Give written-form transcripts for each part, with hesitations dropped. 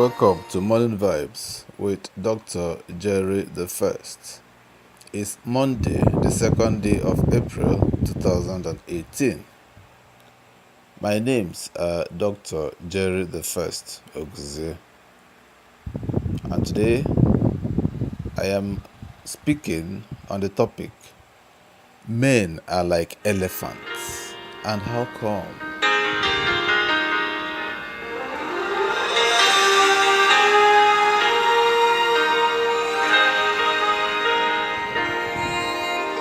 Welcome to Morning Vibes with Dr. Jerry the First. It's Monday, the second day of April 2018. My name's Dr. Jerry the First Ogze, and today I am speaking on the topic Men are like elephants, and how come?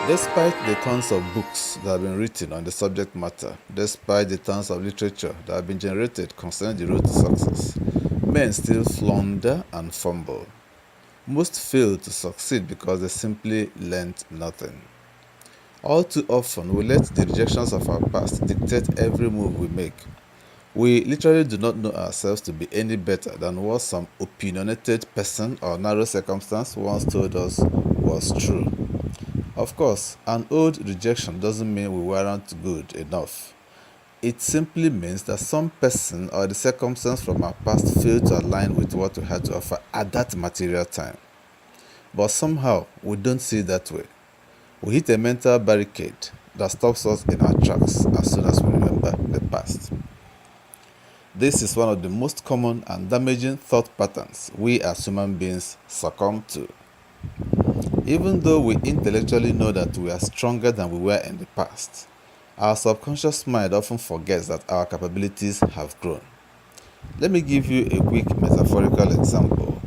Despite the tons of books that have been written on the subject matter, despite the tons of literature that have been generated concerning the road to success, men still flounder and fumble. Most fail to succeed because they simply learnt nothing. All too often, we let the rejections of our past dictate every move we make. We literally do not know ourselves to be any better than what some opinionated person or narrow circumstance once told us was true. Of course, an old rejection doesn't mean we weren't good enough. It simply means that some person or the circumstance from our past failed to align with what we had to offer at that material time. But somehow, we don't see it that way. We hit a mental barricade that stops us in our tracks as soon as we remember the past. This is one of the most common and damaging thought patterns we as human beings succumb to. Even though we intellectually know that we are stronger than we were in the past, our subconscious mind often forgets that our capabilities have grown. Let me give you a quick metaphorical example.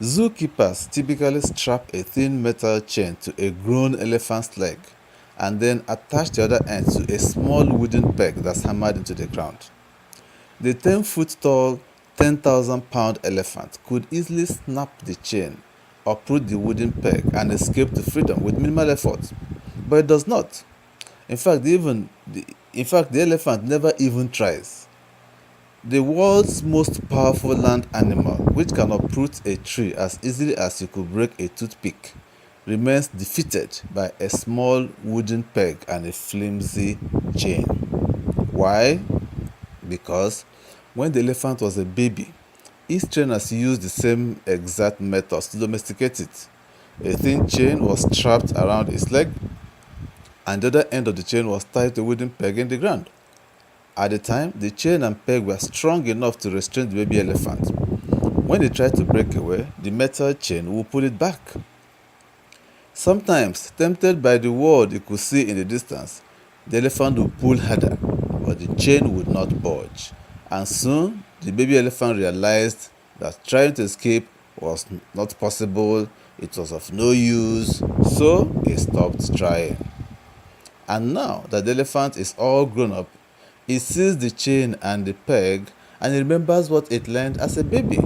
Zookeepers typically strap a thin metal chain to a grown elephant's leg and then attach the other end to a small wooden peg that's hammered into the ground. The 10-foot tall, 10,000-pound elephant could easily snap the chain, uproot the wooden peg, and escape to freedom with minimal effort. But it does not. In fact, the elephant never even tries. The world's most powerful land animal, which can uproot a tree as easily as you could break a toothpick, remains defeated by a small wooden peg and a flimsy chain. Why? Because when the elephant was a baby, its trainers used the same exact methods to domesticate it. A thin chain was strapped around its leg, and the other end of the chain was tied to a wooden peg in the ground. At the time, the chain and peg were strong enough to restrain the baby elephant. When it tried to break away, the metal chain would pull it back. Sometimes, tempted by the world it could see in the distance, the elephant would pull harder, but the chain would not budge. And soon, the baby elephant realized that trying to escape was not possible, it was of no use, so it stopped trying. And now that the elephant is all grown up, it sees the chain and the peg and it remembers what it learned as a baby.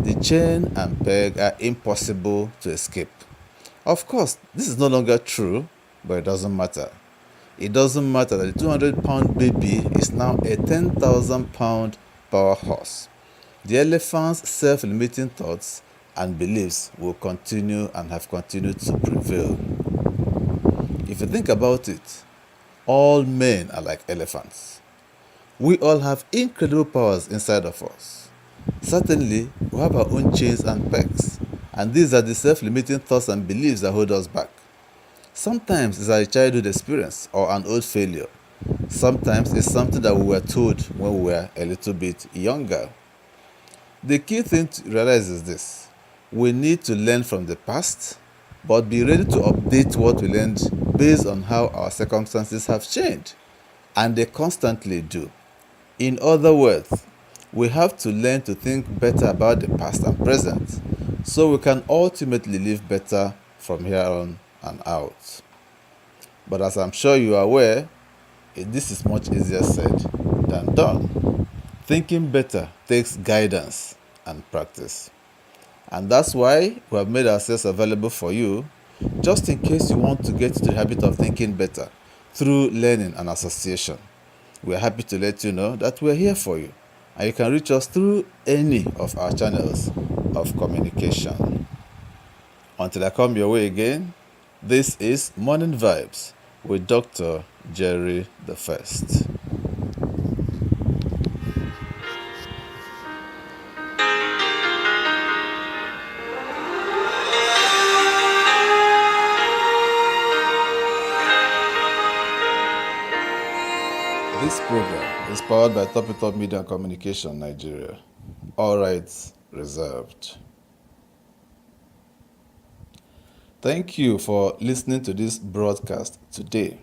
The chain and peg are impossible to escape. Of course, this is no longer true, but it doesn't matter. It doesn't matter that the 200-pound baby is now a 10,000-pound power horse. The elephant's self-limiting thoughts and beliefs will continue and have continued to prevail. If you think about it, all men are like elephants. We all have incredible powers inside of us. Certainly, we have our own chains and pegs, and these are the self-limiting thoughts and beliefs that hold us back. Sometimes it's a childhood experience or an old failure. Sometimes it's something that we were told when we were a little bit younger. The key thing to realize is this: we need to learn from the past, but be ready to update what we learned based on how our circumstances have changed. And they constantly do. In other words, we have to learn to think better about the past and present so we can ultimately live better from here on and out. But as I'm sure you are aware, this is much easier said than done. Thinking better takes guidance and practice. And that's why we have made ourselves available for you, just in case you want to get into the habit of thinking better through learning and association. We are happy to let you know that we are here for you, and you can reach us through any of our channels of communication. Until I come your way again, this is Morning Vibes with Dr. Jerry the First. is powered by Topitup Media and Communication, Nigeria. All rights reserved. Thank you for listening to this broadcast today.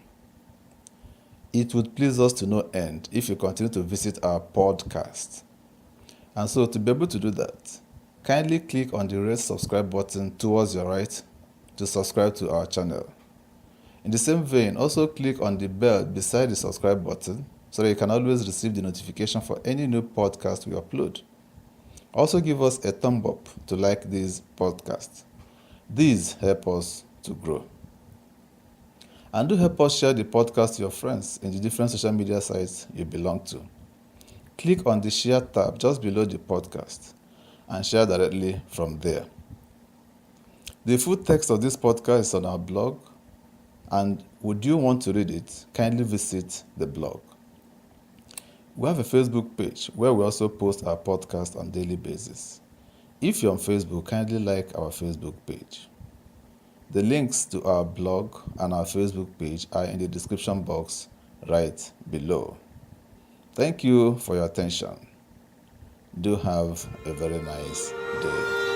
It would please us to no end if you continue to visit our podcast. And so to be able to do that, kindly click on the red subscribe button towards your right to subscribe to our channel. In the same vein, also click on the bell beside the subscribe button so that you can always receive the notification for any new podcast we upload. Also give us a thumb up to like this podcast. These help us to grow. And do help us share the podcast to your friends in the different social media sites you belong to. Click on the share tab just below the podcast and share directly from there. The full text of this podcast is on our blog, and would you want to read it, kindly visit the blog. We have a Facebook page where we also post our podcast on a daily basis. If you're on Facebook, kindly like our Facebook page. The links to our blog and our Facebook page are in the description box right below. Thank you for your attention. Do have a very nice day.